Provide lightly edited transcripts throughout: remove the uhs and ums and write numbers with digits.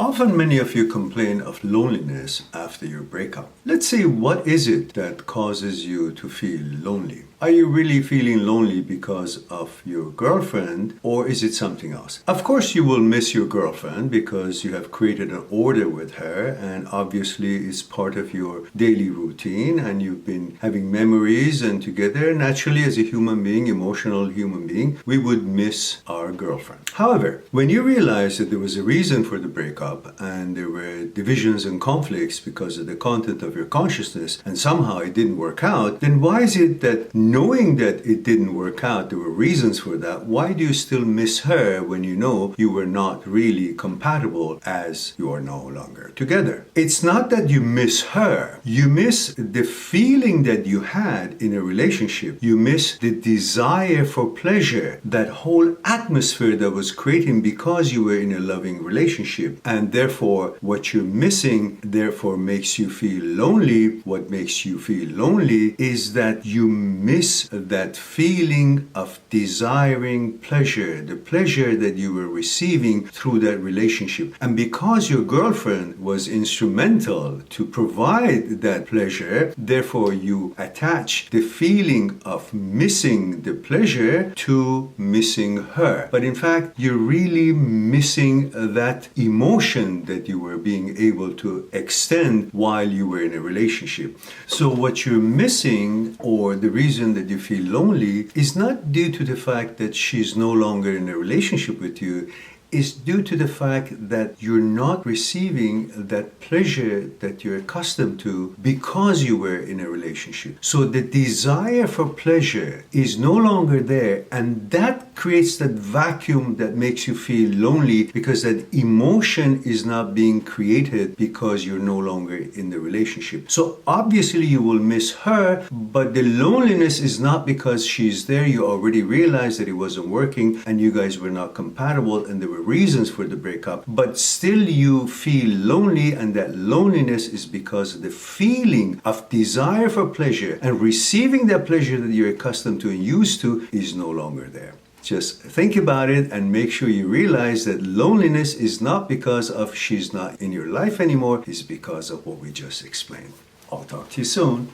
Often many of you complain of loneliness after your breakup. Let's see, what is it that causes you to feel lonely? Are you really feeling lonely because of your girlfriend, or is it something else? Of course you will miss your girlfriend because you have created an order with her, and obviously it's part of your daily routine and you've been having memories, and together, naturally, as a human being, emotional human being, we would miss our girlfriend. However, when you realize that there was a reason for the breakup and there were divisions and conflicts because of the content of your consciousness and somehow it didn't work out, then why is it that knowing that it didn't work out, there were reasons for that, why do you still miss her when you know you were not really compatible as you are no longer together? It's not that you miss her. You miss the feeling that you had in a relationship. You miss the desire for pleasure, that whole atmosphere that was created because you were in a loving relationship. And therefore, what you're missing, therefore, makes you feel lonely. What makes you feel lonely is that you miss that feeling of desiring pleasure, the pleasure that you were receiving through that relationship. And because your girlfriend was instrumental to provide that pleasure, therefore you attach the feeling of missing the pleasure to missing her. But in fact, you're really missing that emotion that you were being able to extend while you were in a relationship. So what you're missing, or the reason that you feel lonely, is not due to the fact that she's no longer in a relationship with you. Is due to the fact that you're not receiving that pleasure that you're accustomed to because you were in a relationship. So the desire for pleasure is no longer there, and that creates that vacuum that makes you feel lonely, because that emotion is not being created because you're no longer in the relationship. So obviously you will miss her, but the loneliness is not because she's there. You already realized that it wasn't working and you guys were not compatible and there were reasons for the breakup, but still you feel lonely, and that loneliness is because the feeling of desire for pleasure and receiving that pleasure that you're accustomed to and used to is no longer there. Just think about it and make sure you realize that loneliness is not because of she's not in your life anymore, it's because of what we just explained. I'll talk to you soon.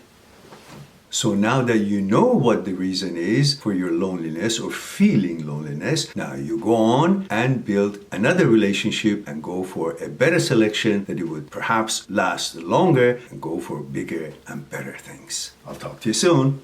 So now that you know what the reason is for your loneliness or feeling loneliness, now you go on and build another relationship and go for a better selection that it would perhaps last longer and go for bigger and better things. I'll talk to you soon.